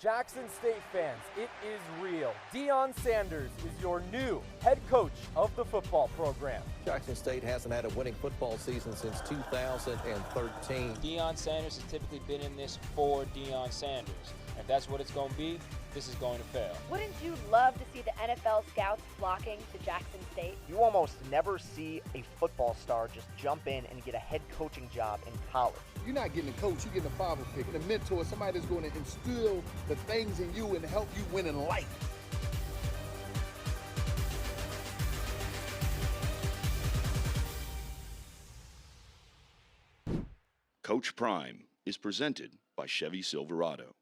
Jackson State fans, it is real. Deion Sanders is your new head coach of the football program. Jackson State hasn't had a winning football season since 2013. Deion Sanders has typically been in this for Deion Sanders. If that's what it's going to be, this is going to fail. Wouldn't you love to see the NFL scouts flocking to Jackson State? You almost never see a football star just jump in and get a head coaching job in college. You're not getting a coach, you're getting a father figure, a mentor, somebody that's going to instill the things in you and help you win in life. Coach Prime is presented by Chevy Silverado.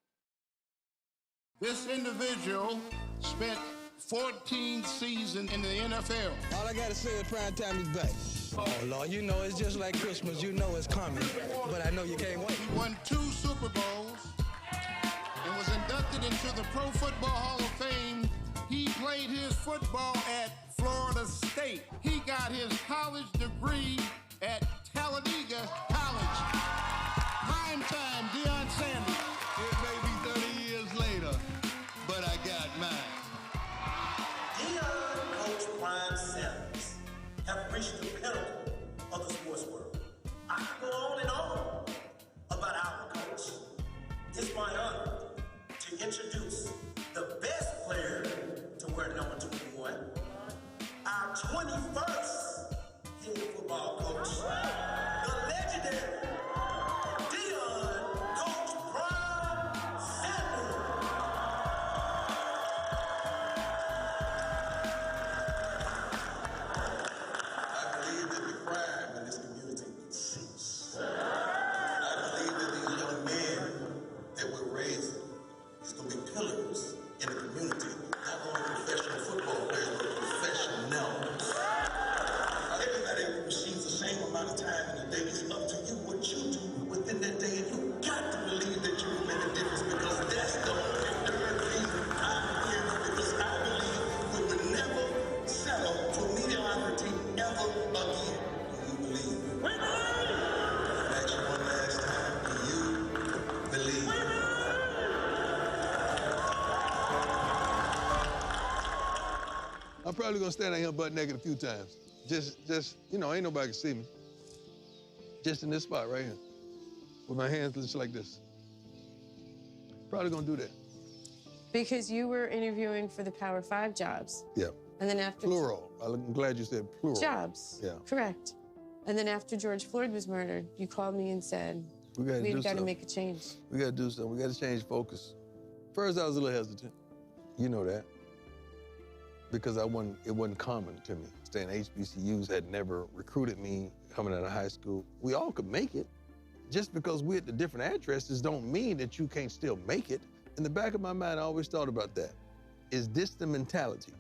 This individual spent 14 seasons in the NFL. All I gotta say is prime time is back. Oh, Lord, you know it's just like Christmas. You know it's coming, but I know you can't wait. He won 2 Super Bowls and was inducted into the Pro Football Hall of Fame. He played his football at Florida State. He got his college degree at Talladega College. Prime time, Deion Sanders. It may be 30 years later, but I got mine. Deion, Coach Prime Sanders have reached the pinnacle of the sports world. I can go on and on about our coach. It's my honor to introduce the best player to wear number 21, our 21st head football coach, the legendary Deion, Coach Prime Sanders. I believe that the crime in this community would cease. I believe that these young men that we're raising is going to be pillars in the community, not only professional football players, but professionals. Everybody receives the same amount of time in the day. It's up to you what you do within that day, and you got to believe that you will make a difference, because that's the only reason I'm here, because I believe we will never settle for mediocrity ever again. Do you believe? We believe! I'll ask you one last time. Do you believe? We believe! I'm probably gonna stand out here butt naked a few times. Just, you know, ain't nobody can see me. Just in this spot right here, with my hands just like this. Probably gonna do that. Because you were interviewing for the Power 5 jobs. Yeah. And then after... Plural. I'm glad you said plural. Jobs. Yeah. Correct. And then after George Floyd was murdered, you called me and said, we've got to make a change. We got to do something. We got to change focus. First, I was a little hesitant. You know that. Because it wasn't common to me. Staying HBCUs had never recruited me coming out of high school. We all could make it. Just because we're at the different addresses don't mean that you can't still make it. In the back of my mind, I always thought about that. Is this the mentality?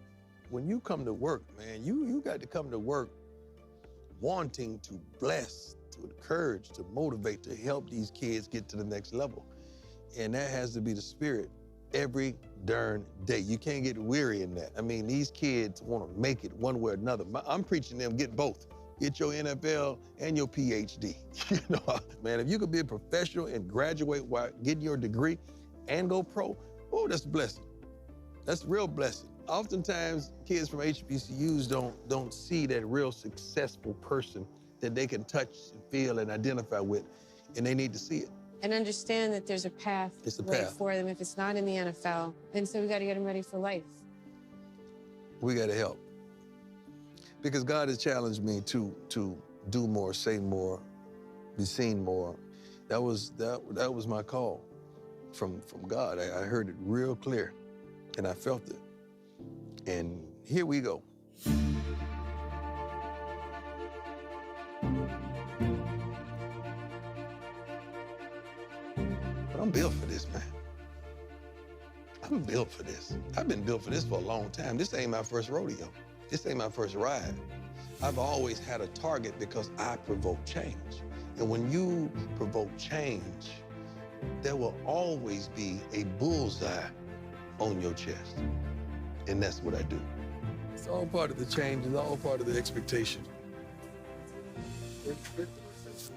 When you come to work, man, you got to come to work wanting to bless, to encourage, to motivate, to help these kids get to the next level. And that has to be the spirit every darn day. You can't get weary in that. I mean, these kids want to make it one way or another. I'm preaching them, get both. Get your NFL and your PhD. You know, man, if you could be a professional and graduate while getting your degree and go pro, oh, that's a blessing. That's a real blessing. Oftentimes, kids from HBCUs don't see that real successful person that they can touch and feel and identify with, and they need to see it. And understand that there's a path for them if it's not in the NFL. And so we got to get them ready for life. We got to help. Because God has challenged me to do more, say more, be seen more. That was my call from God. I heard it real clear, and I felt it. And here we go. I'm built for this, man. I'm built for this. I've been built for this for a long time. This ain't my first rodeo. This ain't my first ride. I've always had a target because I provoke change. And when you provoke change, there will always be a bullseye on your chest. And that's what I do. It's all part of the change. It's all part of the expectation.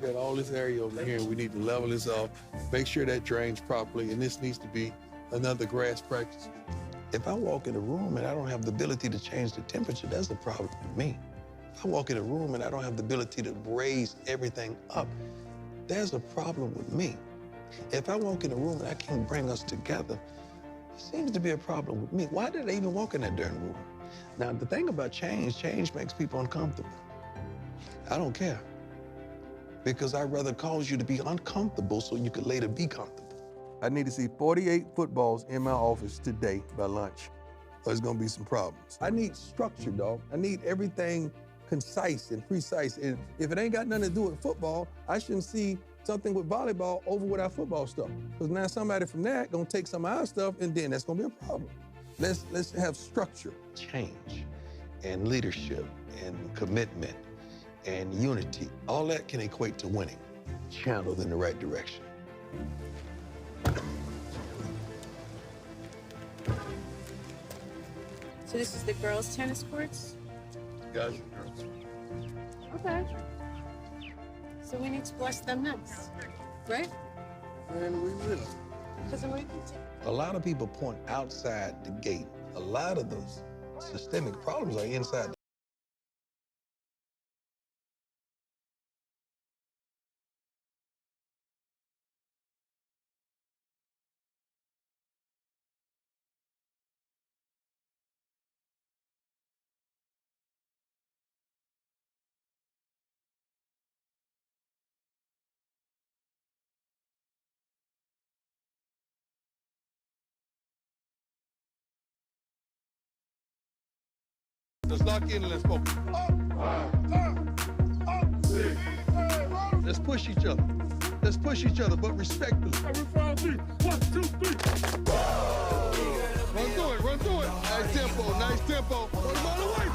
We got all this area over here, and we need to level this off, make sure that drains properly, and this needs to be another grass practice. If I walk in a room and I don't have the ability to change the temperature, that's a problem with me. If I walk in a room and I don't have the ability to raise everything up, there's a problem with me. If I walk in a room and I can't bring us together, it seems to be a problem with me. Why did I even walk in that darn room? Now, the thing about change makes people uncomfortable. I don't care. Because I'd rather cause you to be uncomfortable so you could later be comfortable. I need to see 48 footballs in my office today by lunch, or there's gonna be some problems. I need structure, dog. I need everything concise and precise. And if it ain't got nothing to do with football, I shouldn't see something with volleyball over with our football stuff. Because now somebody from that gonna take some of our stuff, and then that's gonna be a problem. Let's have structure. Change and leadership and commitment and unity. All that can equate to winning, channeled in the right direction. So this is the girls' tennis courts? Guys and girls. Okay. So we need to bless them next, right? And we will. A lot of people point outside the gate. A lot of those systemic problems are inside. Let's lock in and let's focus. Let's push each other. Let's push each other, but respectfully. 1, 2, 3. Run through it. Nice tempo. Throw the ball away.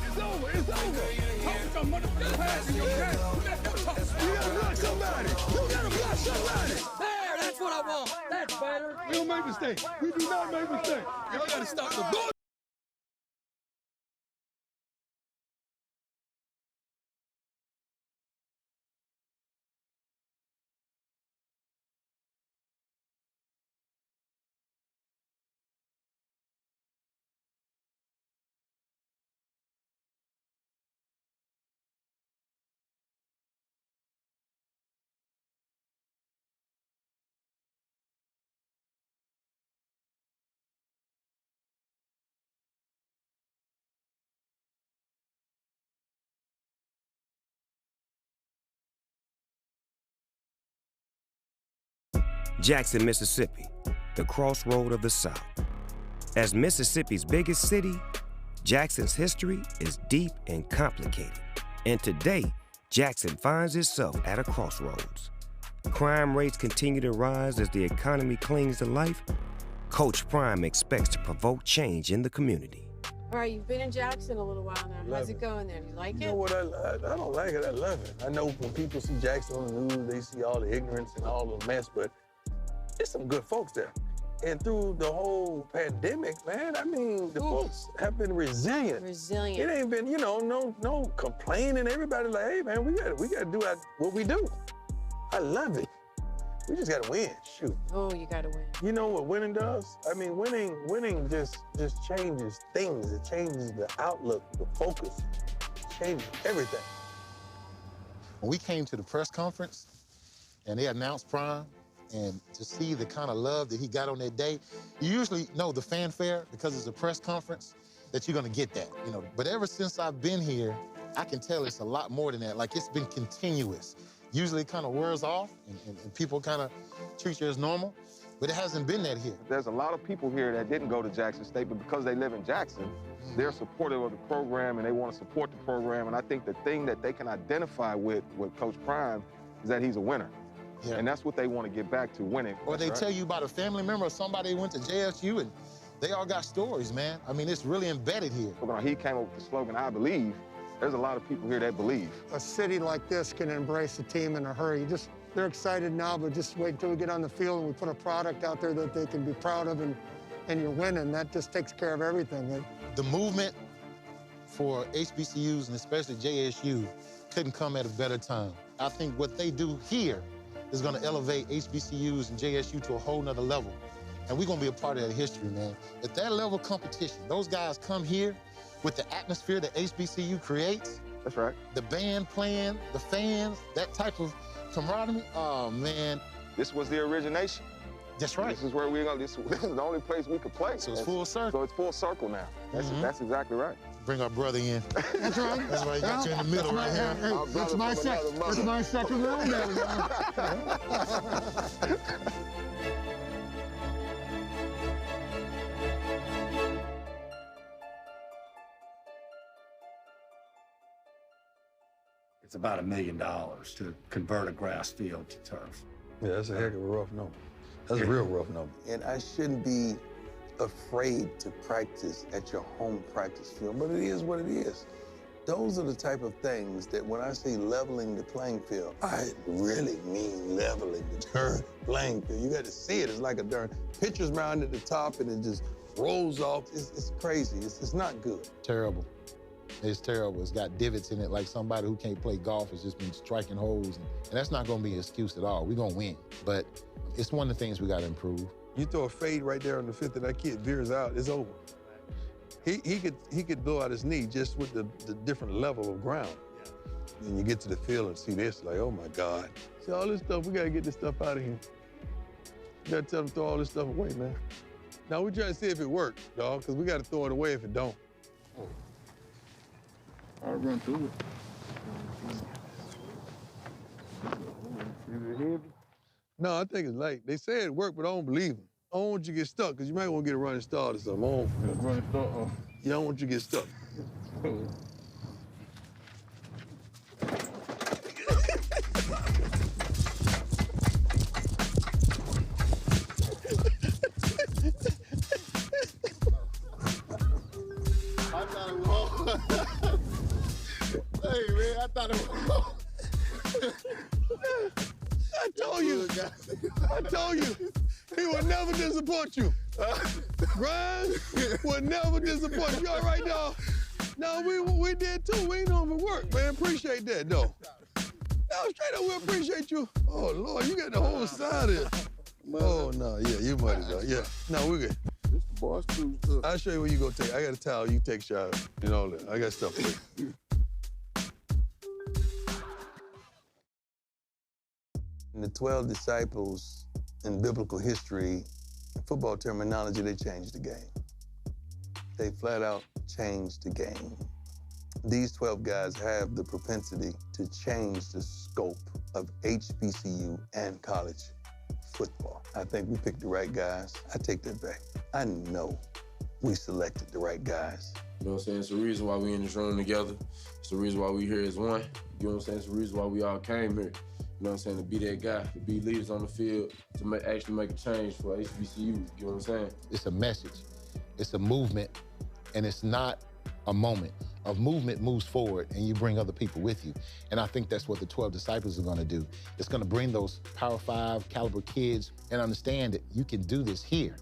It's over. You gotta block somebody. There, that's what I want. That's better. We don't make mistakes. We do not make mistakes. Y'all gotta stop the bull. Jackson, Mississippi, the crossroad of the South. As Mississippi's biggest city, Jackson's history is deep and complicated. And today, Jackson finds itself at a crossroads. Crime rates continue to rise as the economy clings to life. Coach Prime expects to provoke change in the community. All right, you've been in Jackson a little while now. How's it going there? You like it? You know what, I don't like it, I love it. I know when people see Jackson on the news, they see all the ignorance and all the mess, but there's some good folks there. And through the whole pandemic, man, I mean, the folks have been resilient. It ain't been, no complaining. Everybody like, hey, man, we gotta do what we do. I love it. We just gotta win, shoot. Oh, you gotta win. You know what winning does? I mean, winning just changes things. It changes the outlook, the focus, changes everything. When we came to the press conference and they announced Prime, and to see the kind of love that he got on that day, you usually know the fanfare because it's a press conference that you're gonna get that, But ever since I've been here, I can tell it's a lot more than that. Like, it's been continuous. Usually it kind of wears off and people kind of treat you as normal, but it hasn't been that here. There's a lot of people here that didn't go to Jackson State, but because they live in Jackson, they're supportive of the program and they want to support the program. And I think the thing that they can identify with Coach Prime is that he's a winner. Yeah. And that's what they want to get back to, winning. Or they tell you about a family member or somebody who went to JSU and they all got stories, man. I mean, it's really embedded here. When he came up with the slogan, I believe, there's a lot of people here that believe. A city like this can embrace a team in a hurry. They're excited now, but just wait until we get on the field and we put a product out there that they can be proud of and you're winning. That just takes care of everything. The movement for HBCUs and especially JSU couldn't come at a better time. I think what they do here is going to elevate HBCUs and JSU to a whole nother level. And we're going to be a part of that history, man. At that level of competition, those guys come here with the atmosphere that HBCU creates. That's right. The band playing, the fans, that type of camaraderie. Oh, man. This was the origination. That's right. This is where we're going. This is the only place we could play. So it's full circle. So it's full circle now. That's exactly right. Bring our brother in. That's right. That's why you got you in the middle right here. That's my second round now. It's about $1 million to convert a grass field to turf. Yeah, that's a heck of a rough number. That's a real rough number. And I shouldn't be afraid to practice at your home practice field, but it is what it is. Those are the type of things that when I say leveling the playing field, I really mean leveling the darn playing field. You got to see it. It's like a darn pitcher's mound at the top and it just rolls off. It's crazy. It's not good. Terrible. It's terrible. It's got divots in it like somebody who can't play golf has just been striking holes. And that's not going to be an excuse at all. We're going to win. But it's one of the things we got to improve. You throw a fade right there on the fifth and that kid veers out, it's over. He could blow out his knee just with the different level of ground. Yeah. And you get to the field and see this, like, oh my God. See all this stuff, we gotta get this stuff out of here. You gotta tell them to throw all this stuff away, man. Now we're trying to see if it works, dog, because we gotta throw it away if it don't. I'll run through it. No, I think it's light. They say it worked, but I don't believe them. I don't want you to get stuck, because you might want to get a running start or something. Running start? Yeah, I don't want you to get stuck. I thought it was. Hey, man, I thought it was. I told you. He would never disappoint you. Grimes would never disappoint you. All right, dog? No, we did too. We ain't know if it worked, man. Appreciate that, though. No, straight up, we appreciate you. Oh, Lord, you got the whole side of it. Oh, no, yeah, you mighty, dog. Yeah, no, we're good. It's the Barstool stuff. I'll show you where you go take. I got a towel, you take a shower. You know that. I got stuff for you. And the 12 disciples in biblical history, football terminology, they changed the game. They flat out changed the game. These 12 guys have the propensity to change the scope of HBCU and college football. I think we picked the right guys. I take that back. I know we selected the right guys. You know what I'm saying? It's the reason why we in this room together. It's the reason why we here as one. You know what I'm saying? It's the reason why we all came here. You know what I'm saying? To be that guy, to be leaders on the field, to actually make a change for HBCU. You know what I'm saying? It's a message. It's a movement, and it's not a moment. A movement moves forward, and you bring other people with you. And I think that's what the 12 disciples are going to do. It's going to bring those Power 5 caliber kids and understand that you can do this here,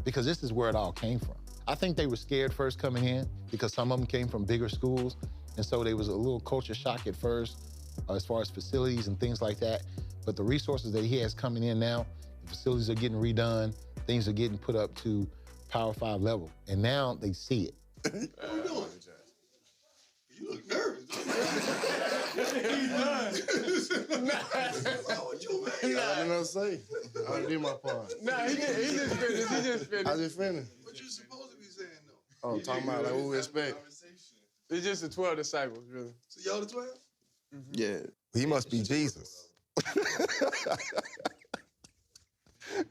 because this is where it all came from. I think they were scared first coming in because some of them came from bigger schools, and so there was a little culture shock at first as far as facilities and things like that. But the resources that he has coming in now, the facilities are getting redone, things are getting put up to Power 5 level, and now they see it. What are you doing? You look nervous. What you mean? I didn't know to say. I did my part. Nah, he just finished. I just finished. What you supposed to be saying, though? Oh, talking about like what we expect. It's just the 12 disciples, really. So y'all the 12? Mm-hmm. Yeah, he must be Jesus.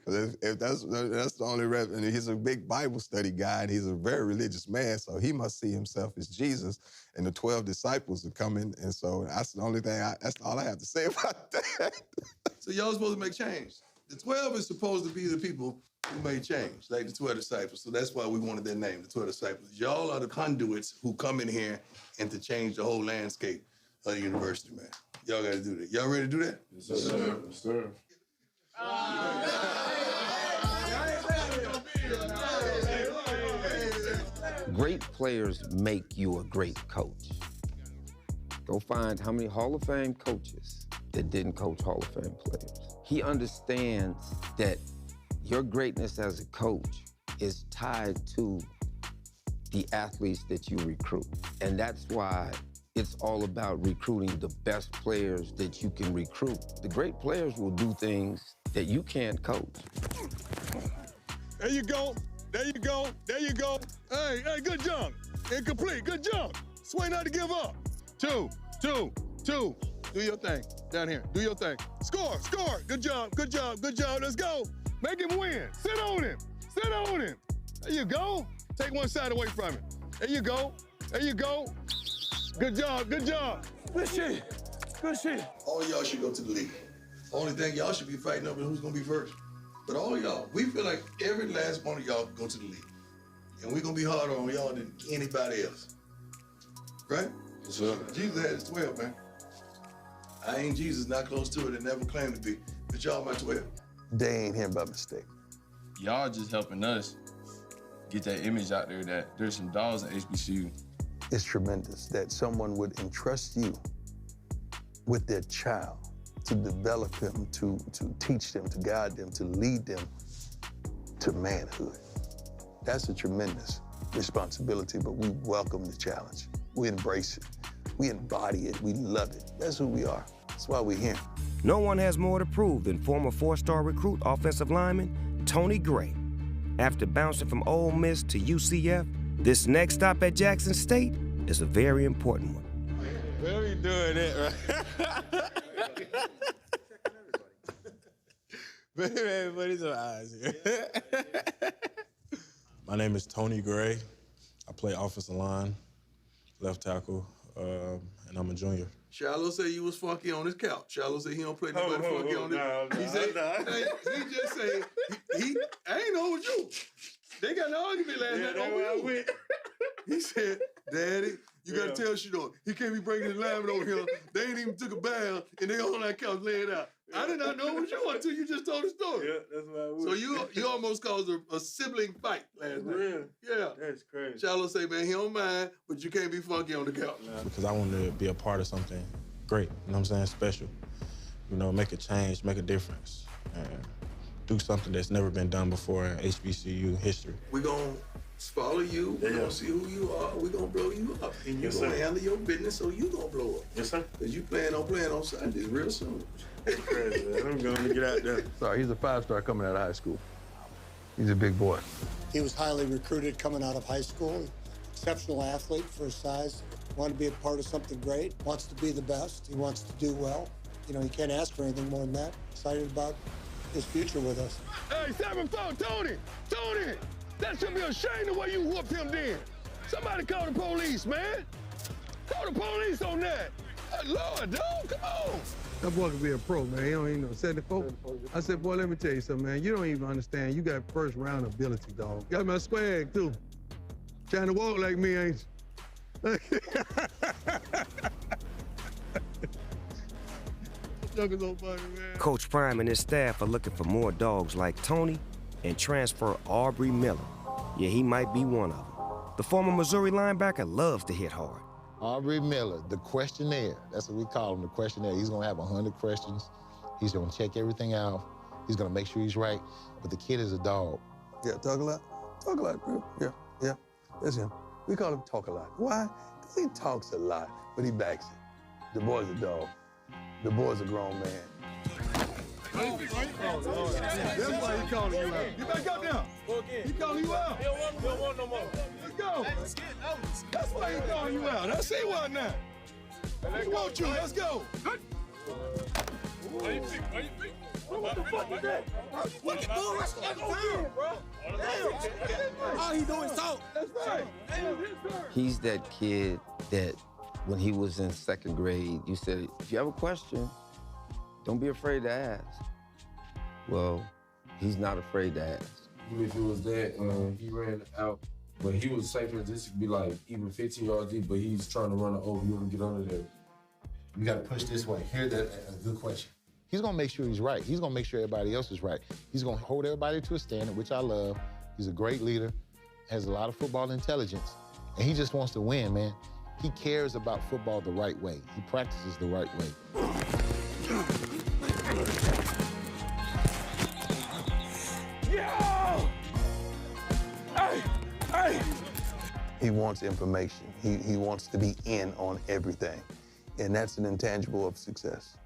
If that's the only reference. He's a big Bible study guy, and he's a very religious man, so he must see himself as Jesus, and the 12 disciples are coming, and so that's the only thing, that's all I have to say about that. So y'all supposed to make change. The 12 is supposed to be the people who made change, like the 12 disciples. So that's why we wanted their name, the 12 disciples. Y'all are the conduits who come in here and to change the whole landscape of the university, man. Y'all got to do that. Y'all ready to do that? Yes, sir. Yes, sir. Great players make you a great coach. Go find how many Hall of Fame coaches that didn't coach Hall of Fame players. He understands that your greatness as a coach is tied to the athletes that you recruit. And that's why it's all about recruiting the best players that you can recruit. The great players will do things that you can't coach. There you go. There you go. There you go. Hey, good jump. Incomplete. Good jump. Swing not to give up. Two. Do your thing. Down here. Do your thing. Score. Good job. Let's go. Make him win. Sit on him. There you go. Take one side away from him. There you go. Good job. Good shit. All of y'all should go to the league. Only thing y'all should be fighting over who's gonna be first. But all of y'all, we feel like every last one of y'all go to the league. And we're gonna be harder on y'all than anybody else. Right? Sure. Jesus had his 12, man. I ain't Jesus, not close to it, and never claimed to be. But y'all my 12. They ain't here by mistake. Y'all just helping us get that image out there that there's some dogs at HBCU. It's tremendous that someone would entrust you with their child to develop them, to teach them, to guide them, to lead them to manhood. That's a tremendous responsibility, but we welcome the challenge. We embrace it. We embody it. We love it. That's who we are. That's why we're here. No one has more to prove than former 4-star recruit offensive lineman Tony Gray. After bouncing from Ole Miss to UCF, this next stop at Jackson State is a very important one. Where we doing it, right? Everybody's on eyes here. My name is Tony Gray. I play offensive line, left tackle, and I'm a junior. Shiloh said you was funky on his couch. Shiloh said he don't play nobody funky on it. He said, he just said, I ain't know it was you. They got an argument last night over you. He said, Daddy, you gotta tell Shador, he can't be bringing his lineman over here. They ain't even took a bath, and they on that couch laying out. I did not know it was you until you just told the story. Yeah, that's what I would. So you almost caused a sibling fight last night. Real? Yeah. That's crazy. Shiloh say, man, he don't mind, but you can't be funky on the couch. Because I wanted to be a part of something great, you know what I'm saying, special. You know, make a change, make a difference, and do something that's never been done before in HBCU history. We're gonna follow you, we're gonna see who you are, we're gonna blow you up. And you're gonna handle your business, so you gonna blow up. Yes, sir. Because you plan on Sundays real soon. That's crazy, man. I'm gonna get out there. Sorry, he's a 5-star coming out of high school. He's a big boy. He was highly recruited coming out of high school. Exceptional athlete for his size. Wanted to be a part of something great. Wants to be the best. He wants to do well. You know, he can't ask for anything more than that. Excited about his future with us. Hey, 7'4", Tony! That should be a shame the way you whooped him then. Somebody call the police, man. Call the police on that. Lord, dog, come on. That boy can be a pro, man. He don't even know. 74. I said, boy, let me tell you something, man. You don't even understand. You got first round ability, dog. Got my swag, too. Trying to walk like me, ain't you? So funny, man. Coach Prime and his staff are looking for more dogs like Tony and transfer Aubrey Miller. Yeah, he might be one of them. The former Missouri linebacker loves to hit hard. Aubrey Miller, the questionnaire. That's what we call him, the questionnaire. He's gonna have 100 questions. He's gonna check everything out. He's gonna make sure he's right. But the kid is a dog. Yeah, talk a lot. Talk a lot, bro. Yeah. That's him. We call him talk a lot. Why? Because he talks a lot, but he backs it. The boy's a dog. The boy's a grown man. That's why he calling you out. Get back up now. He calling you out. He don't want no more. Let's go. That's why he calling you out. I see why now. He want you. Let's go. Why you think? What the fuck is that? What the bull rush every time, bro? Damn. All he doing is talk. That's right. He's that kid that when he was in 2nd grade, you said, if you have a question, don't be afraid to ask. Well, he's not afraid to ask. Even if it was that, he ran out, but he was safe enough just to be like even 15 yards deep, but he's trying to run it over you and get under there. You gotta push this way. Here's a good question. He's gonna make sure he's right. He's gonna make sure everybody else is right. He's gonna hold everybody to a standard, which I love. He's a great leader, has a lot of football intelligence, and he just wants to win, man. He cares about football the right way. He practices the right way. He wants information. He wants to be in on everything. And that's an intangible of success.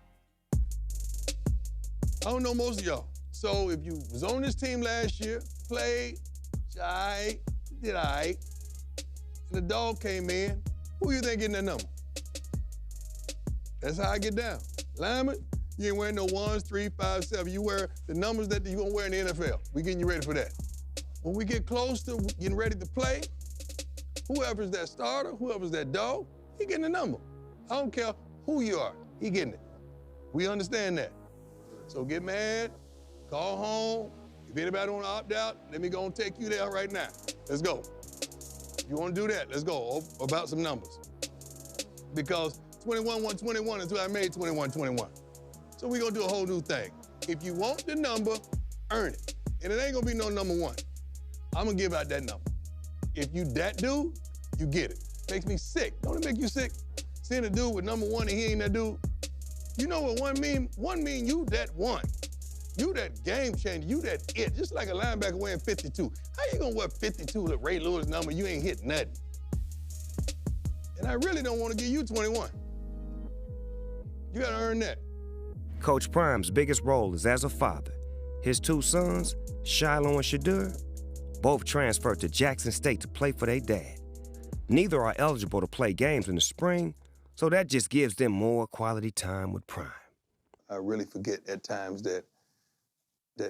I don't know most of y'all. So if you was on this team last year, played, did all right, and the dog came in, who you think getting that number? That's how I get down. Lineman, you ain't wearing no 1s, 3, 5, 7. You wear the numbers that you gonna wear in the NFL. We getting you ready for that. When we get close to getting ready to play, whoever's that starter, whoever's that dog, he getting the number. I don't care who you are, he getting it. We understand that. So get mad, call home. If anybody want to opt out, let me go and take you there right now. Let's go. If you want to do that, let's go about some numbers. Because 21-1-21 until I made 21-21. So we gonna do a whole new thing. If you want the number, earn it. And it ain't gonna be no number 1. I'm gonna give out that number. If you that dude, you get it. Makes me sick. Don't it make you sick? Seeing a dude with number 1 and he ain't that dude. You know what 1 mean? 1 mean you that 1. You that game changer, you that it. Just like a linebacker wearing 52. How you gonna wear 52 with Ray Lewis number? You ain't hit nothing. And I really don't want to give you 21. You gotta earn that. Coach Prime's biggest role is as a father. His 2 sons, Shiloh and Shadur, both transferred to Jackson State to play for their dad. Neither are eligible to play games in the spring, so that just gives them more quality time with Prime. I really forget at times that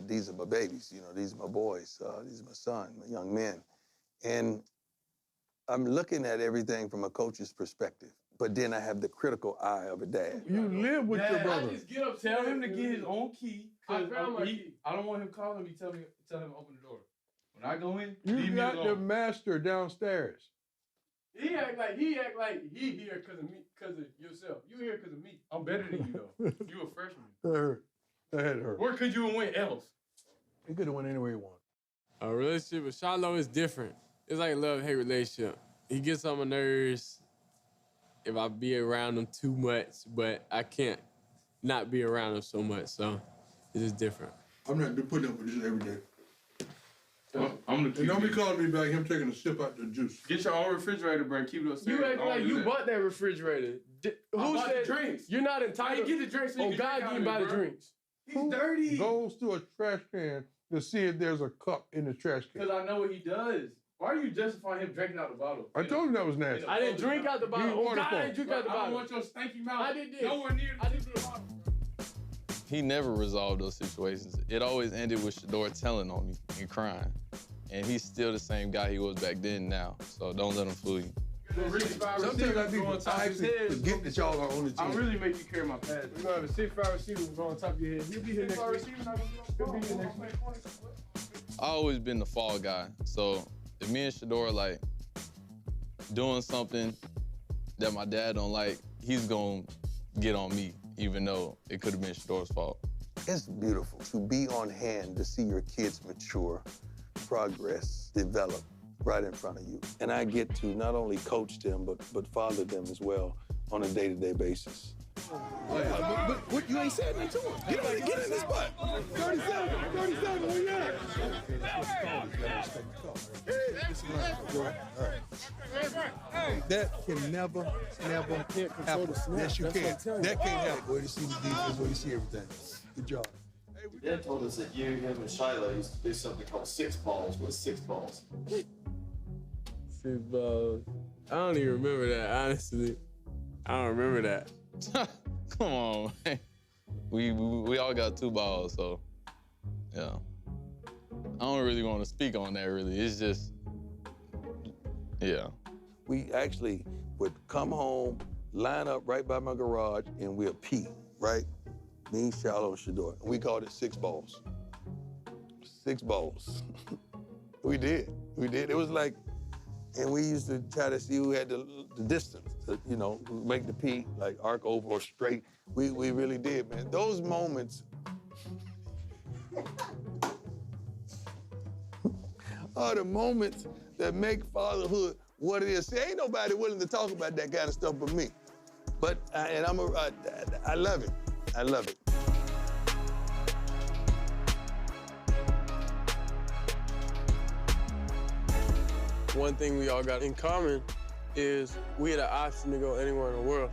these are my babies, you know, these are my boys, these are my son, my young men. And I'm looking at everything from a coach's perspective, but then I have the critical eye of a dad. You live with your brother. I just get up, tell him to get his own key. I don't want him calling me, tell him to open the door. When I go in, You got the master downstairs. He act like he here because of me, because of yourself. You here because of me. I'm better than you though. You a freshman. That hurt. That had hurt. Where could you have went else? He could have went anywhere he wanted. A relationship with Shiloh is different. It's like a love-hate relationship. He gets on my nerves if I be around him too much, but I can't not be around him so much, so it's just different. I'm not putting up with this every day. I'm gonna keep and don't be calling me back him taking a sip out the juice. Get your own refrigerator, bro. Keep it upstairs. You act like you bought that refrigerator. Who said drinks? You're not entitled. I get the drinks. So God can buy the drinks. He's dirty. Goes to a trash can to see if there's a cup in the trash can. Because I know what he does. Why are you justifying him drinking out the bottle? I told him that was nasty. I didn't drink out the bottle. Oh, God, I didn't drink out the bottle. I don't want your stanky mouth. I did this. Nowhere near I did this. He never resolved those situations. It always ended with Shador telling on me and crying. And he's still the same guy he was back then now. So don't let him fool you. Sometimes I forget that y'all are on the team. I really make you carry my pads. We're gonna have a 6'5" receiver going on top of your head. He'll be here next week. He'll be here next week. I always been the fall guy. So if me and Shador like doing something that my dad don't like, he's gonna get on me, even though it could have been Shador's fault. It's beautiful to be on hand to see your kids mature, progress, develop right in front of you. And I get to not only coach them, but father them as well on a day-to-day basis. But what, you ain't said nothing to him. Get in this butt. 37, where you at? That can never happen. Yes, you can. That can't happen. Where you see the defense, where you see everything. Good job. Dad told us that you, him, and Shiloh used to do something called 6 balls. What's 6 balls? 6 balls. I don't even remember that, honestly. I don't remember that. Come on, man. We all got 2 balls, so yeah. I don't really want to speak on that, really. It's just, yeah. We actually would come home, line up right by my garage, and we'll pee, right? Me, Shiloh, and Shador. And we called it 6 balls. 6 balls. We did. It was like, and we used to try to see who had the distance, you know, make the pee like arc over or straight. We really did, man. Those moments are the moments that make fatherhood what it is. See, ain't nobody willing to talk about that kind of stuff but me. But, and I love it. I love it. One thing we all got in common is we had an option to go anywhere in the world,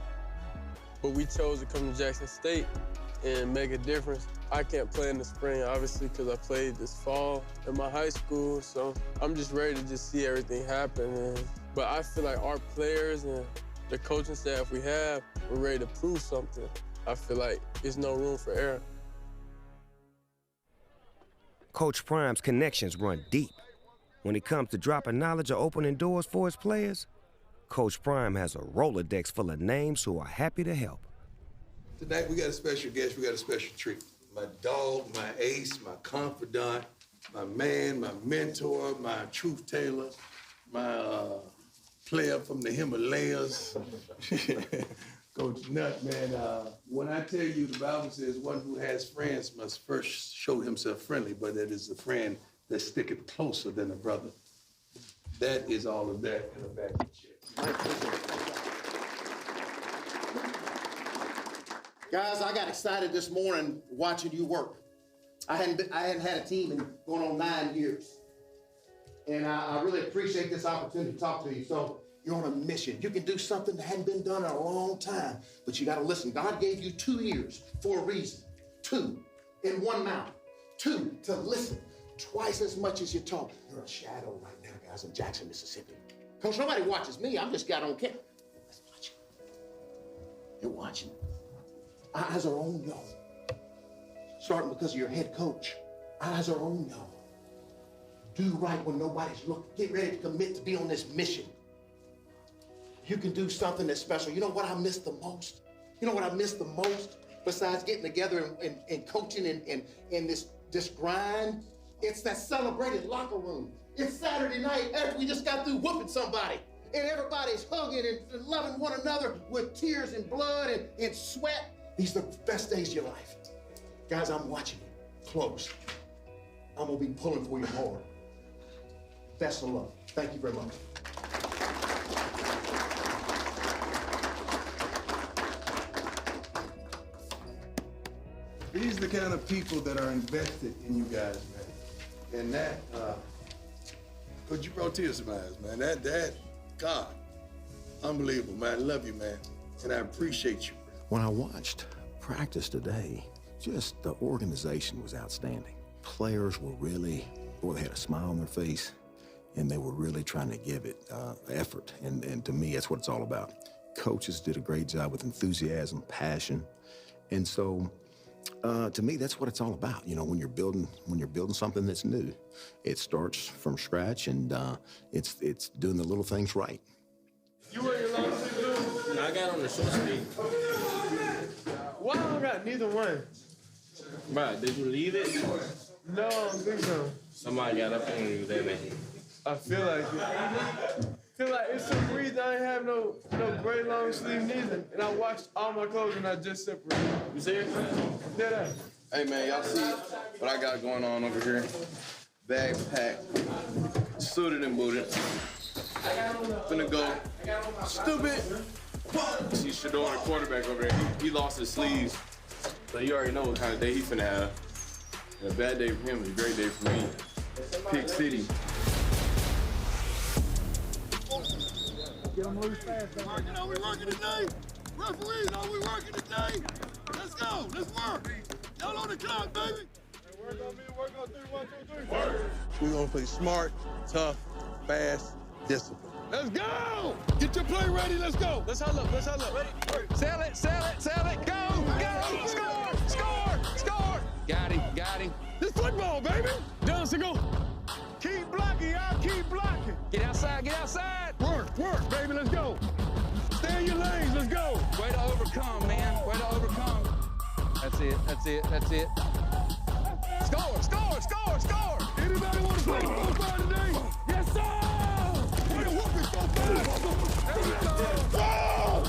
but we chose to come to Jackson State and make a difference. I can't play in the spring, obviously, because I played this fall in my high school, so I'm just ready to just see everything happen. But I feel like our players and the coaching staff we have, we're ready to prove something. I feel like there's no room for error. Coach Prime's connections run deep. When it comes to dropping knowledge or opening doors for his players, Coach Prime has a Rolodex full of names who are happy to help. Tonight, we got a special guest, we got a special treat. My dog, my ace, my confidant, my man, my mentor, my truth teller, my player from the Himalayas. Coach Nutt, man, when I tell you the Bible says one who has friends must first show himself friendly, but it is a friend that sticketh closer than a brother. That is all of that in the back of the chair. Guys, I got excited this morning watching you work. I hadn't had a team in going on 9 years. And I really appreciate this opportunity to talk to you. So you're on a mission. You can do something that hadn't been done in a long time, but you gotta listen. God gave you 2 ears for a reason. 2 in 1 mouth. 2 to listen twice as much as you talk. You're a shadow right now, guys, in Jackson, Mississippi. Coach, nobody watches me. I'm just got on camera. Let's watch you. You're watching. Eyes are on y'all. Starting because of your head coach. Eyes are on y'all. Do right when nobody's looking. Get ready to commit to be on this mission. You can do something that's special. You know what I miss the most? You know what I miss the most? Besides getting together and coaching and this grind? It's that celebrated locker room. It's Saturday night after we just got through whooping somebody. And everybody's hugging and loving one another with tears and blood and sweat. These are the best days of your life. Guys, I'm watching you close. I'm gonna be pulling for you hard. Best of luck. Thank you very much. These are the kind of people that are invested in you guys, man. And that, Coach, you brought tears to my eyes, man. That, God, unbelievable, man. I love you, man. And I appreciate you. When I watched practice today, just the organization was outstanding. Players were really, boy, they had a smile on their face, and they were really trying to give it effort. And to me, that's what it's all about. Coaches did a great job with enthusiasm, passion. And so, to me, that's what it's all about. You know, when you're building something that's new, it starts from scratch, and it's doing the little things right. You wear your long sleeve? I got on the short sleeve. Why I don't got neither one? Bro, did you leave it? No, I don't think so. Somebody got up on you that way. I feel like it. I feel like it's some reason I ain't have no gray long sleeve neither. And I washed all my clothes and I just separated. You serious? Dead ass. Hey man, y'all see what I got going on over here? Bag packed, suited and booted. Finna go stupid. See Shador, the quarterback over there, he lost his sleeves. So you already know what kind of day he finna have. And a bad day for him is a great day for me. Pick City. Get them loose fast. Working, are we working today? Referees, are we working today? Let's go, let's work. Y'all on the clock, baby. Work on me, work on 3, 1, 2, 3. Work. We're gonna play smart, tough, fast, disciplined. Let's go! Get your play ready, let's go! Let's huddle up, let's huddle up. Ready? Sell it, go, score! Got him. This football, baby! Johnson, go. Keep blocking, y'all, keep blocking. Get outside. Work, baby, let's go. Stay in your lanes, let's go. Way to overcome, man, way to overcome. That's it. Score! Anybody want to play football today? Yes, sir! Play whooping so fast! There you go! Whoa!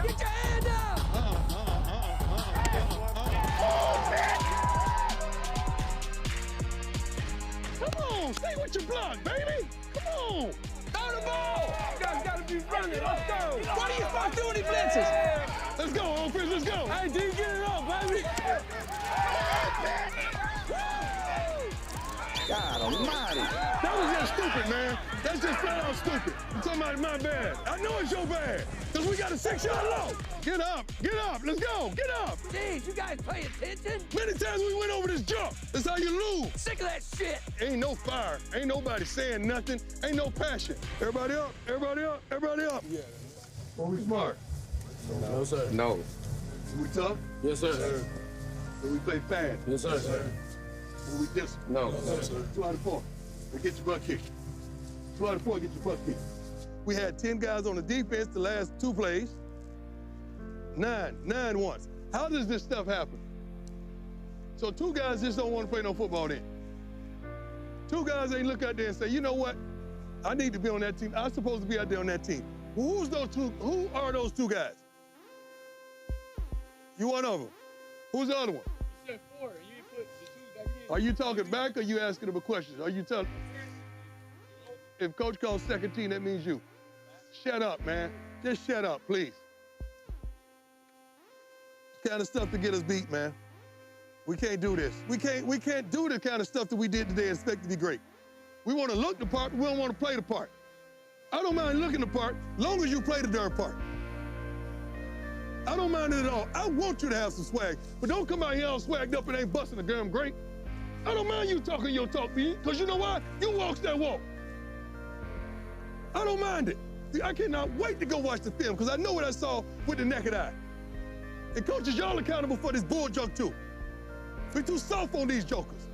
Get your hand up! Come on, stay with your block, baby! Come on! Throw the ball! You guys gotta be running, let's go! What are you supposed to do when he blitzes? Let's go, offense, let's go! Hey, D, get it up, baby! God almighty! That was just stupid, man. That's just flat out stupid. I'm talking about my bad. I know it's your bad, because we got a 6-yard low. Get up, let's go, get up. Jeez, you guys pay attention? Many times we went over this jump. That's how you lose. Sick of that shit. Ain't no fire, ain't nobody saying nothing, ain't no passion. Everybody up, everybody up, everybody up. Yeah. Are we smart? No, sir. No. We tough? Yes, sir. Do we play fast? Yes, sir. Do we discipline? No. No, sir. 2 out of 4. We get your butt kicked. 2 out of 4, get your butt kicked. We had 10 guys on the defense the last 2 plays. 9 once. How does this stuff happen? So 2 guys just don't want to play no football then. 2 guys ain't look out there and say, you know what? I need to be on that team. I'm supposed to be out there on that team. Who's those 2? Who are those 2 guys? You one of them. Who's the other one? You said 4. You didn't put the 2 back in. Are you talking back or you asking them a question? Are you telling? If coach calls second team, that means you. Shut up, man. Just shut up, please. Kind of stuff to get us beat, man. We can't do this. We can't do the kind of stuff that we did today and expect to be great. We want to look the part, but we don't want to play the part. I don't mind looking the part, long as you play the darn part. I don't mind it at all. I want you to have some swag, but don't come out here all swagged up and ain't busting a damn grape. I don't mind you talking your talk, because you know why? You walk that walk. I don't mind it. I cannot wait to go watch the film, because I know what I saw with the naked eye. And coaches, y'all accountable for this bull junk too. We too soft on these jokers.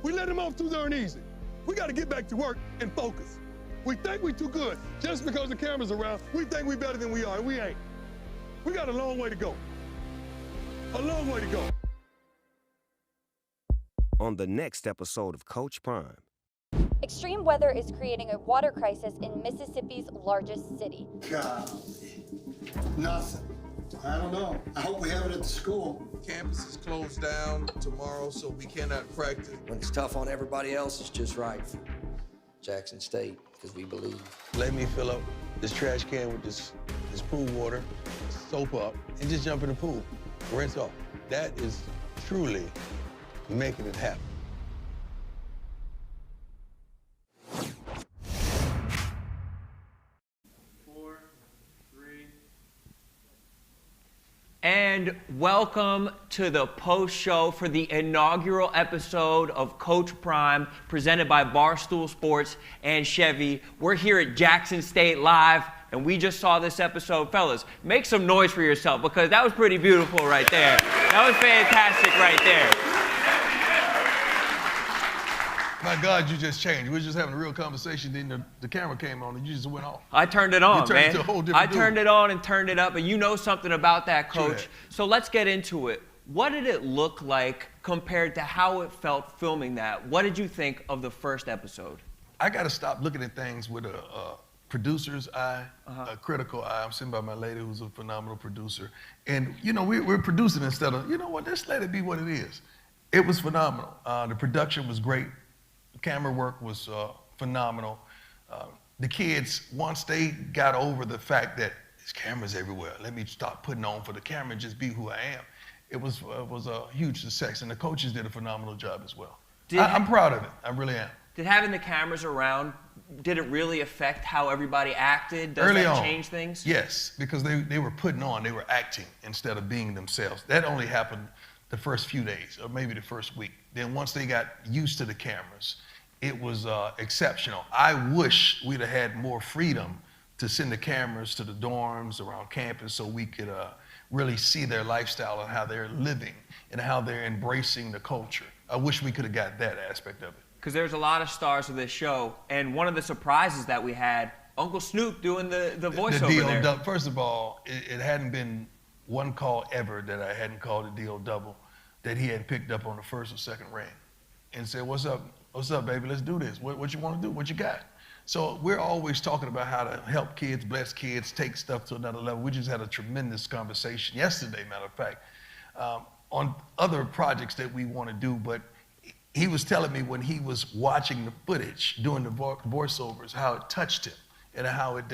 We let them off too darn easy. We got to get back to work and focus. We think we too good. Just because the camera's around, we think we better than we are, and we ain't. We got a long way to go. A long way to go. On the next episode of Coach Prime. Extreme weather is creating a water crisis in Mississippi's largest city. God, nothing. I don't know. I hope we have it at the school. Campus is closed down tomorrow, so we cannot practice. When it's tough on everybody else, it's just right for Jackson State, because we believe. Let me fill up this trash can with this pool water, soap up, and just jump in the pool, rinse off. That is truly making it happen. And welcome to the post-show for the inaugural episode of Coach Prime, presented by Barstool Sports and Chevy. We're here at Jackson State Live, and we just saw this episode. Fellas, make some noise for yourself, because that was pretty beautiful right there. That was fantastic right there. My God, you just changed. We were just having a real conversation, then the camera came on and you just went off. I turned it on, man. Into a whole different dude. turned it on and turned it up, and you know something about that, Coach. So let's get into it. What did it look like compared to how it felt filming that? What did you think of the first episode? I got to stop looking at things with a producer's eye, a critical eye. I'm sitting by my lady who's a phenomenal producer. And, you know, we're producing instead of, you know what, just let it be what it is. It was phenomenal. The production was great. Camera work was phenomenal. The kids, once they got over the fact that there's cameras everywhere, let me stop putting on for the camera and just be who I am, it was a huge success, and the coaches did a phenomenal job as well. I'm proud of it, I really am. Did having the cameras around, did it really affect how everybody acted? Does Early that on, change things? Yes, because they were putting on, they were acting instead of being themselves. That only happened the first few days, or maybe the first week. Then once they got used to the cameras, it was exceptional. I wish we'd have had more freedom to send the cameras to the dorms around campus so we could really see their lifestyle and how they're living and how they're embracing the culture. I wish we could have got that aspect of it. Because there's a lot of stars of this show, and one of the surprises that we had, Uncle Snoop doing the voiceover there. First of all, it hadn't been one call ever that I hadn't called a deal double that he had picked up on the first or second ring and said, what's up? What's up, baby? Let's do this. What you want to do? What you got? So we're always talking about how to help kids, bless kids, take stuff to another level. We just had a tremendous conversation yesterday, matter of fact, on other projects that we want to do. But he was telling me when he was watching the footage, doing the voiceovers, how it touched him and how it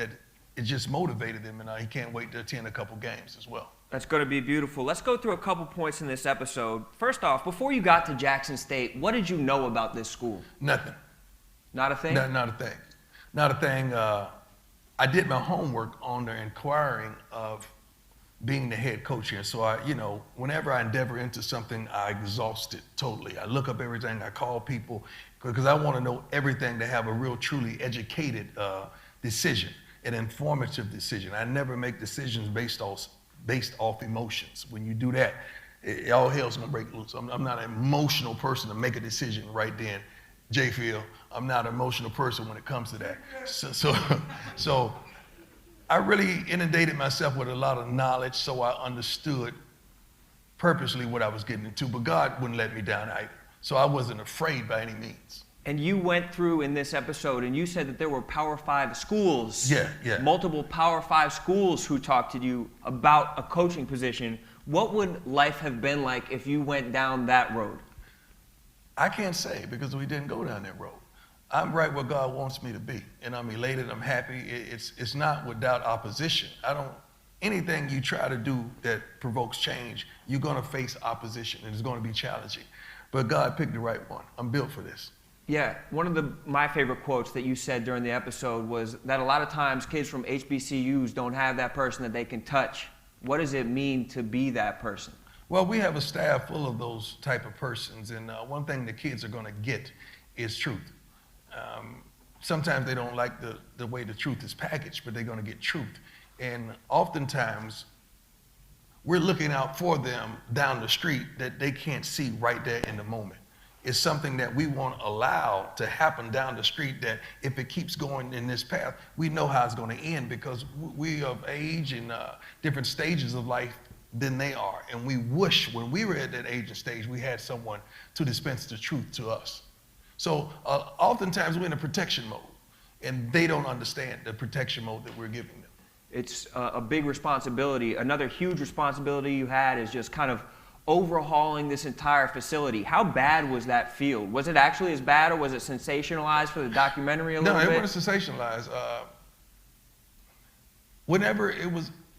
just motivated him, and he can't wait to attend a couple games as well. That's going to be beautiful. Let's go through a couple points in this episode. First off, before you got to Jackson State, what did you know about this school? Nothing. Not a thing? Not a thing. Not a thing. I did my homework on the inquiring of being the head coach here. So whenever I endeavor into something, I exhaust it totally. I look up everything, I call people, because I want to know everything to have a real, truly educated decision, an informative decision. I never make decisions based off emotions. When you do that, all hell's gonna break loose. I'm not an emotional person to make a decision right then. J-Field, I'm not an emotional person when it comes to that. So I really inundated myself with a lot of knowledge so I understood purposely what I was getting into, but God wouldn't let me down either. So I wasn't afraid by any means. And you went through in this episode and you said that there were Power 5 schools, multiple Power 5 schools who talked to you about a coaching position. What would life have been like if you went down that road? I can't say because we didn't go down that road. I'm right where God wants me to be, and I'm elated, I'm happy. It's not without opposition. Anything you try to do that provokes change, you're gonna face opposition, and it's gonna be challenging. But God picked the right one. I'm built for this. Yeah, one of my favorite quotes that you said during the episode was that a lot of times kids from HBCUs don't have that person that they can touch. What does it mean to be that person? Well, we have a staff full of those type of persons, and one thing the kids are gonna get is truth. Sometimes they don't like the way the truth is packaged, but they're gonna get truth. And oftentimes, we're looking out for them down the street that they can't see right there in the moment. It's something that we want to allow to happen down the street that if it keeps going in this path, we know how it's gonna end because we of age and different stages of life than they are. And we wish when we were at that age and stage, we had someone to dispense the truth to us. So oftentimes we're in a protection mode, and they don't understand the protection mode that we're giving them. It's a big responsibility. Another huge responsibility you had is just kind of overhauling this entire facility. How bad was that field? Was it actually as bad, or was it sensationalized for the documentary a little bit? No, it wasn't sensationalized.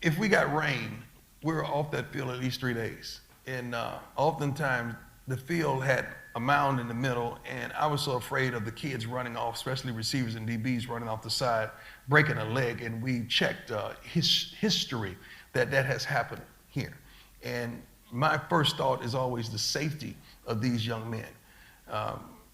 If we got rain, we were off that field at least 3 days. And oftentimes the field had a mound in the middle, and I was so afraid of the kids running off, especially receivers and DBs running off the side, breaking a leg, and we checked history that has happened here. And my first thought is always the safety of these young men,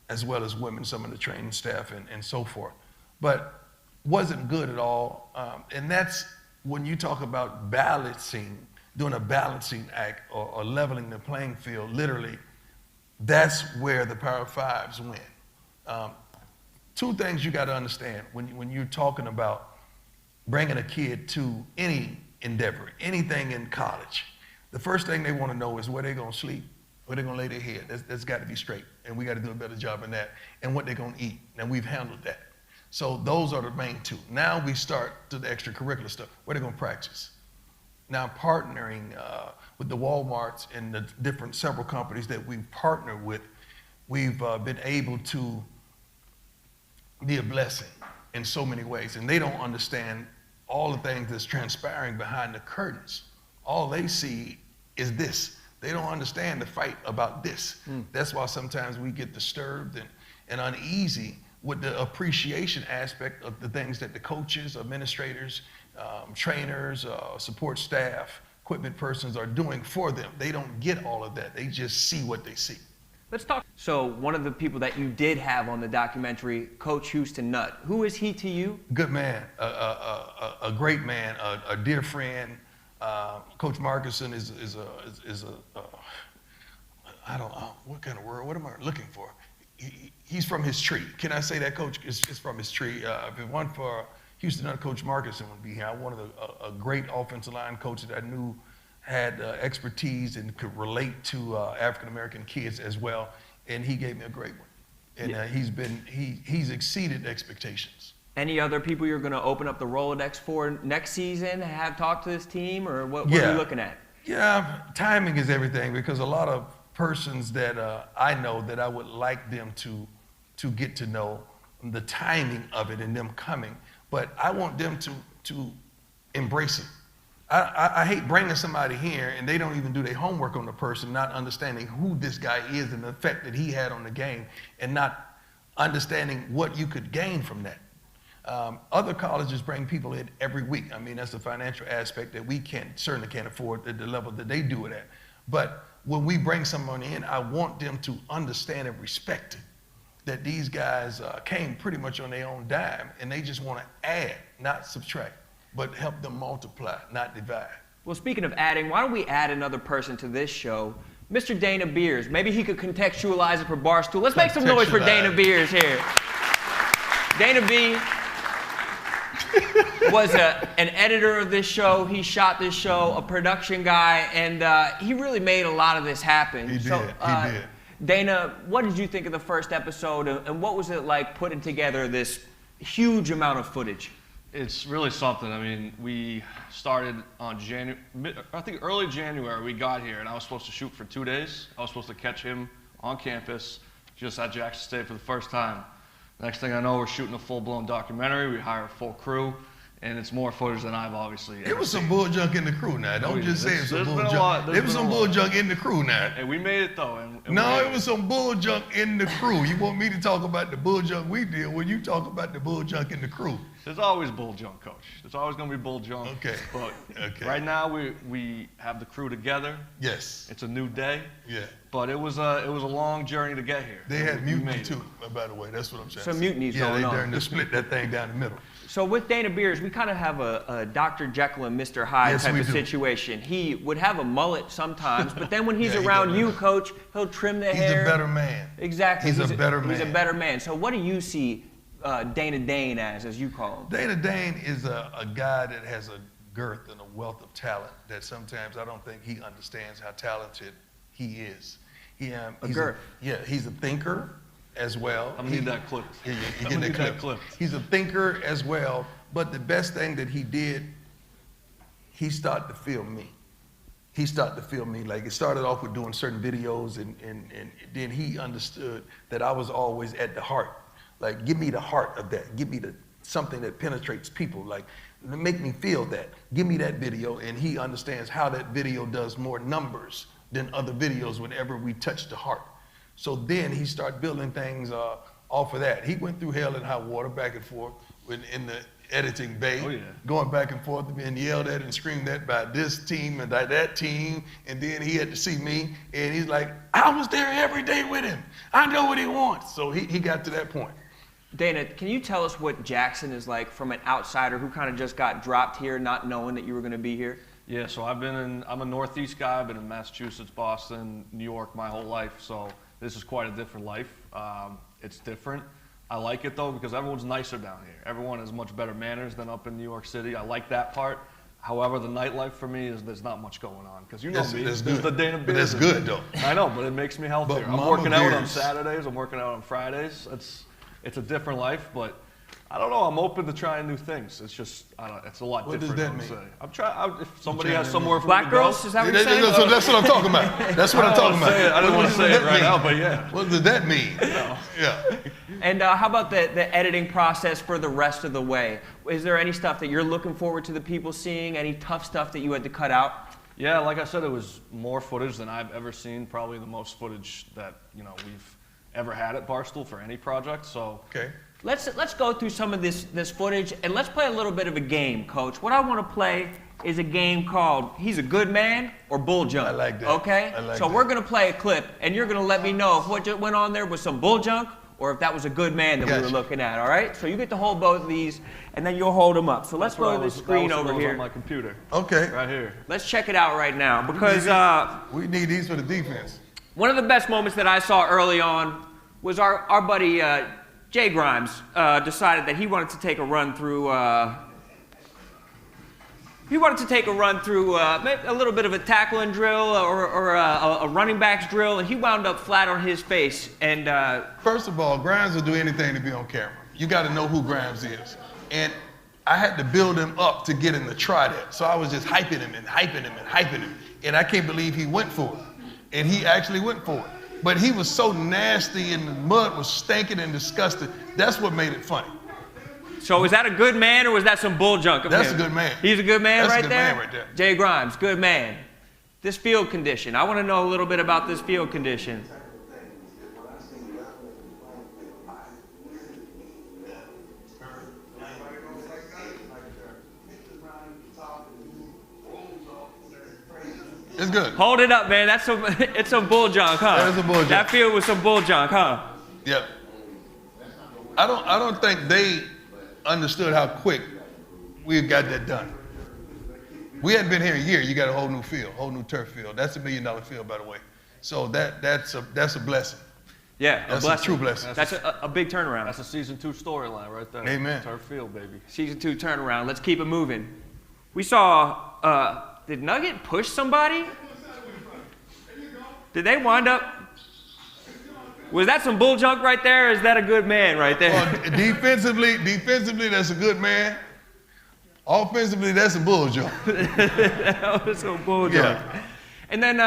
as well as women, some of the training staff and so forth. But wasn't good at all. And that's when you talk about balancing, doing a balancing act or leveling the playing field, literally, that's where the Power Fives win. Two things you got to understand when you're talking about bringing a kid to any endeavor, anything in college. The first thing they want to know is where they're going to sleep, where they're going to lay their head. That's got to be straight, and we got to do a better job in that, and what they're going to eat. And we've handled that. So those are the main two. Now we start to the extracurricular stuff, where they're going to practice. Now partnering with the Walmarts and the several companies that we've partnered with, we've been able to be a blessing in so many ways. And they don't understand all the things that's transpiring behind the curtains. All they see is this. They don't understand the fight about this. That's why sometimes we get disturbed and uneasy with the appreciation aspect of the things that the coaches, administrators, trainers, support staff, equipment persons are doing for them. They don't get all of that. They just see what they see. Let's talk. So one of the people that you did have on the documentary, Coach Houston Nutt, who is he to you? Good man, a great man, a dear friend. Coach Markinson is I don't know, what kind of word, what am I looking for? He's from his tree. Can I say that, Coach? Is from his tree. If it weren't for Houston Nutt, Coach Markinson would be here. I wanted a great offensive line coach that I knew had expertise and could relate to African-American kids as well, and he gave me a great one. And he's exceeded expectations. Any other people you're going to open up the Rolodex for next season, have talked to this team, or what are you looking at? Yeah, timing is everything, because a lot of persons that I know that I would like them to get to know, the timing of it and them coming, but I want them to embrace it. I hate bringing somebody here and they don't even do their homework on the person, not understanding who this guy is and the effect that he had on the game, and not understanding what you could gain from that. Other colleges bring people in every week. I mean, that's a financial aspect that we certainly can't afford at the level that they do it at. But when we bring someone in, I want them to understand and respect it, that these guys came pretty much on their own dime, and they just want to add, not subtract, but help them multiply, not divide. Well, speaking of adding, why don't we add another person to this show? Mr. Dana Beers. Maybe he could contextualize it for Barstool. Let's make some noise for Dana Beers here. Dana B was an editor of this show. He shot this show, a production guy, and he really made a lot of this happen. He did. Dana, what did you think of the first episode, and what was it like putting together this huge amount of footage? It's really something. I mean, we started on I think early January we got here, and I was supposed to shoot for 2 days. I was supposed to catch him on campus, just at Jackson State for the first time. Next thing I know, we're shooting a full-blown documentary. We hire a full crew, and it's more footage than I've obviously ever It was some bull junk in the crew now. Don't just say it's some bull junk. It was some bull junk in the crew now. And we made it though. No, it was some bull junk in the crew. You want me to talk about the bull junk we did when you talk about the bull junk in the crew? There's always bull junk, Coach. There's always going to be bull junk. Okay. But right now we have the crew together. Yes. It's a new day. Yeah. But it was a long journey to get here. They had mutiny too, by the way. That's what I'm saying. Some mutinies going on. They split that thing down the middle. So with Dana Beers, we kind of have a Dr. Jekyll and Mr. Hyde type of situation. He would have a mullet sometimes, but then when he's around you, Coach, he'll trim the hair. He's a better man. Exactly. He's a better man. He's a better man. So what do you see Dana Dane as you call him? Dana Dane is a guy that has a girth and a wealth of talent that sometimes I don't think he understands how talented he is. He's a thinker as well. I'm gonna need that clip. You get that clip. He's a thinker as well, but the best thing that he did, he started to feel me. Like it started off with doing certain videos and then he understood that I was always at the heart. Like, give me the heart of that. Give me something that penetrates people. Like, make me feel that. Give me that video, and he understands how that video does more numbers than other videos whenever we touch the heart. So then he started building things off of that. He went through hell and high water back and forth in the editing bay, going back and forth and yelled at and screamed at by this team and by that team. And then he had to see me, and he's like, I was there every day with him. I know what he wants. So he got to that point. Dana, can you tell us what Jackson is like from an outsider who kind of just got dropped here not knowing that you were going to be here? Yeah, so I'm a Northeast guy. I've been in Massachusetts, Boston, New York my whole life, so this is quite a different life. It's different. I like it though because everyone's nicer down here. Everyone has much better manners than up in New York City. I like that part. However, the nightlife for me is there's not much going on because you know me. This is the Dana Beers. But that's good though. I know, but it makes me healthier. I'm working out on Saturdays. I'm working out on Fridays. It's a different life, but I don't know. I'm open to trying new things. It's just, it's a lot different. What does that mean? I'm trying. If somebody has somewhere for Black me to go, girls, is that what you're saying? So that's what I'm talking about. That's what I'm talking about. I didn't want to say it right now, but yeah. What does that mean? No. Yeah. And how about the editing process for the rest of the way? Is there any stuff that you're looking forward to the people seeing? Any tough stuff that you had to cut out? Yeah, like I said, it was more footage than I've ever seen. Probably the most footage that we've ever had at Barstool for any project. So. Okay. Let's go through some of this footage and let's play a little bit of a game, Coach. What I want to play is a game called He's a Good Man or Bull Junk. I like that. Okay? I like so that. we're going to play a clip and you're going to let me know if what just went on there was some bull junk or if that was a good man that we were looking at, all right? So you get to hold both of these and then you'll hold them up. So let's go to the screen over here. On my computer. Okay. Right here. Let's check it out right now because we need these for the defense. One of the best moments that I saw early on was our buddy Jay Grimes decided that he wanted to take a run through. He wanted to take a run through a little bit of a tackling drill or a running backs drill, and he wound up flat on his face. And first of all, Grimes will do anything to be on camera. You got to know who Grimes is, and I had to build him up to get him to try that. So I was just hyping him and hyping him and hyping him, and I can't believe he went for it, and he actually went for it. But he was so nasty and the mud was stinking and disgusting. That's what made it funny. So is that a good man or was that some bull junk of That's him? a good man. He's a good man That's right a good there? man right there. Jay Grimes, good man. This field condition. I want to know a little bit about this field condition. good. Hold it up, man. It's some bull junk, huh? That is a bull junk. That field was some bull junk, huh? Yep. I don't think they understood how quick we got that done. We hadn't been here a year. You got a whole new field, whole new turf field. That's $1 million field, by the way. So that's a blessing. Yeah, that's a blessing. A true blessing. That's a big turnaround. That's a season 2 storyline right there. Amen. Turf field, baby. Season 2 turnaround. Let's keep it moving. We saw, did Nugget push somebody? Did they wind up? Was that some bull junk right there, or is that a good man right there? Well, defensively, that's a good man. Offensively, that's a bull junk. That was some bull junk. Yeah. And then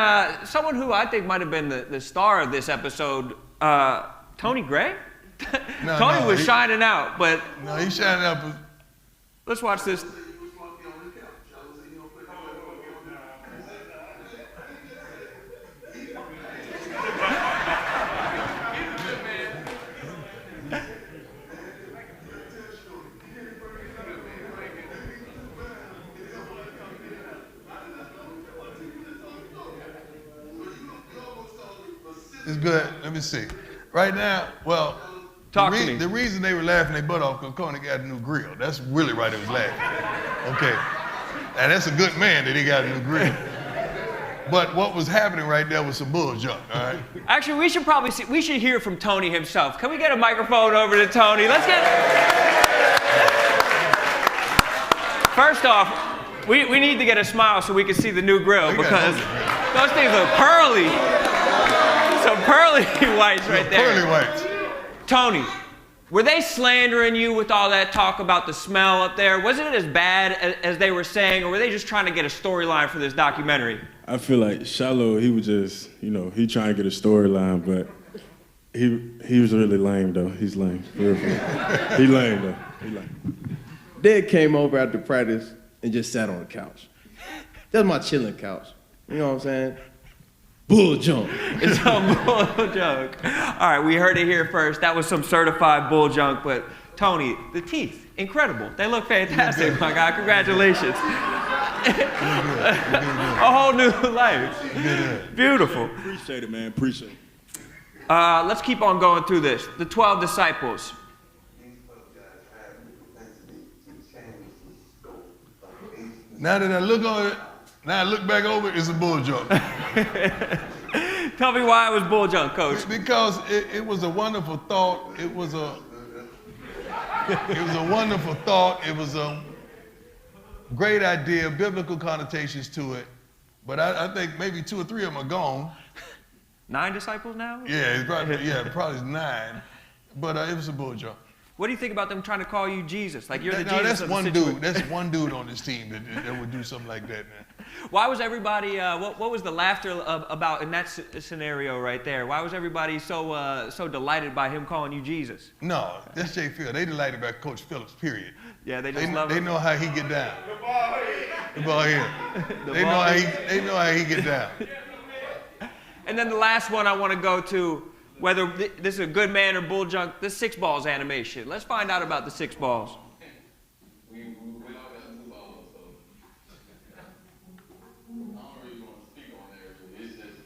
someone who I think might have been the star of this episode, Tony Gray? Tony was shining out, but... No, he's shining out. But... Let's watch this. It's good. Let me see. Right now, well, the reason they were laughing their butt off because Coney got a new grill. That's really why they was laughing. Okay. And that's a good man that he got a new grill. But what was happening right there was some bull junk, all right? Actually, we should hear from Tony himself. Can we get a microphone over to Tony? Let's get... First off, we need to get a smile so we can see the new grill because those things are pearly. Some pearly whites right there. Pearly whites. Tony, were they slandering you with all that talk about the smell up there? Wasn't it as bad as they were saying, or were they just trying to get a storyline for this documentary? I feel like Shiloh, he was just, he trying to get a storyline, but he was really lame though. He's lame. He lame though. He lame. Dad came over after practice and just sat on the couch. That's my chilling couch. You know what I'm saying? Bull junk. It's a bull junk. All right, we heard it here first. That was some certified bull junk, but Tony, the teeth, incredible. They look fantastic, my guy. Congratulations. A whole new life. Beautiful. Appreciate it, man. Appreciate it. Let's keep on going through this. The 12 disciples. Now that I look on it, now I look back over it, it's a bull junk. Tell me why it was bull junk, Coach. Because it was a wonderful thought. It was a wonderful thought. It was a great idea, biblical connotations to it. But I think maybe 2 or 3 of them are gone. 9 disciples now? Yeah, probably 9. But it was a bull junk. What do you think about them trying to call you Jesus? Like you're the Jesus that's of the one situation. dude. That's one dude on this team that would do something like that, man. Why was everybody? What was the laughter about in that scenario right there? Why was everybody so delighted by him calling you Jesus? No, that's Jay Field. They delighted by Coach Phillips. Period. Yeah, they just love him. They know how he get down. The ball here. They know how he get down. And then the last one I want to go to. Whether this is a good man or bull junk, the 6 balls animation. Let's find out about the 6 balls. We all got 2 balls, so I don't really want to speak on there. It's just,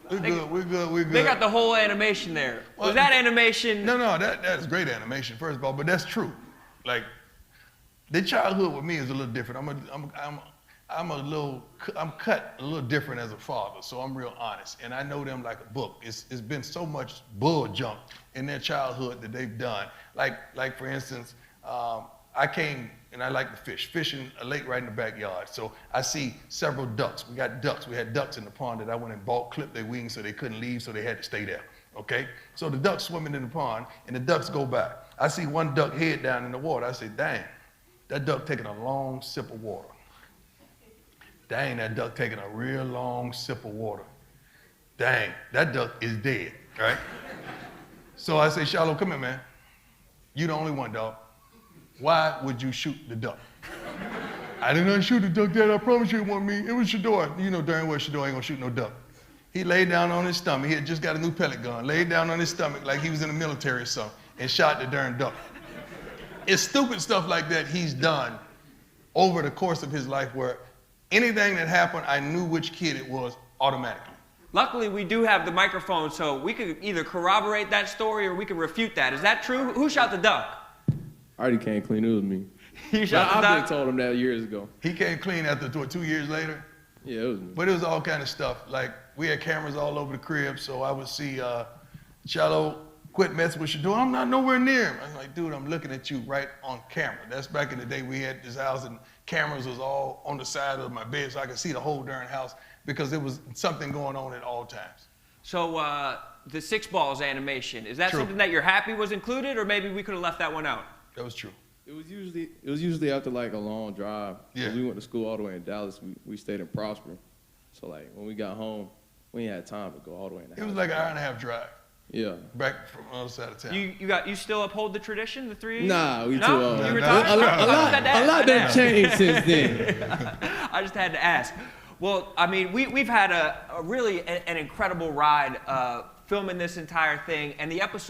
yeah. We're good. They got the whole animation there. Was that animation? No, that's great animation, first of all, but that's true. Like, their childhood with me is a little different. I'm cut a little different as a father, so I'm real honest. And I know them like a book. It's been so much bull junk in their childhood that they've done. Like for instance, I came and I like to fishing a lake right in the backyard. So I see several ducks. We got ducks. We had ducks in the pond that I went and bought, clipped their wings so they couldn't leave, so they had to stay there. Okay? So the ducks swimming in the pond and the ducks go by. I see one duck head down in the water. I say, dang, that duck taking a long sip of water. Dang, that duck taking a real long sip of water. Dang, that duck is dead, right? So I say, Shiloh, come here, man. You the only one, dog. Why would you shoot the duck? I didn't shoot the duck, Dad. I promise you it wasn't me. It was Shador. You know darn well Shador ain't gonna shoot no duck. He laid down on his stomach. He had just got a new pellet gun. Laid down on his stomach like he was in the military or something and shot the darn duck. It's stupid stuff like that he's done over the course of his life where anything that happened, I knew which kid it was automatically. Luckily, we do have the microphone, so we could either corroborate that story or we could refute that. Is that true? Who shot the duck? I already came clean. It was me. You shot the duck? I told him that years ago. He came clean after 2 years later? Yeah, it was me. But it was all kind of stuff. Like, we had cameras all over the crib, so I would see Shiloh quit messing with Shador. I'm not nowhere near him. I'm like, dude, I'm looking at you right on camera. That's back in the day we had this house and cameras was all on the side of my bed so I could see the whole darn house because there was something going on at all times. So the 6 balls animation, is that True. something that you're happy was included, or maybe we could have left that one out? That was true. It was usually after like a long drive. Yeah. We went to school all the way in Dallas. We stayed in Prosper. So like when we got home, we ain't had time to go all the way in the It house. was like an hour and a half drive. Yeah. Back from the other side of town. You still uphold the tradition, the 3 of you? Nah, we no? too old. You A retired? lot done changed since then. I just had to ask. Well, I mean, we've had a really an incredible ride filming this entire thing, and the episode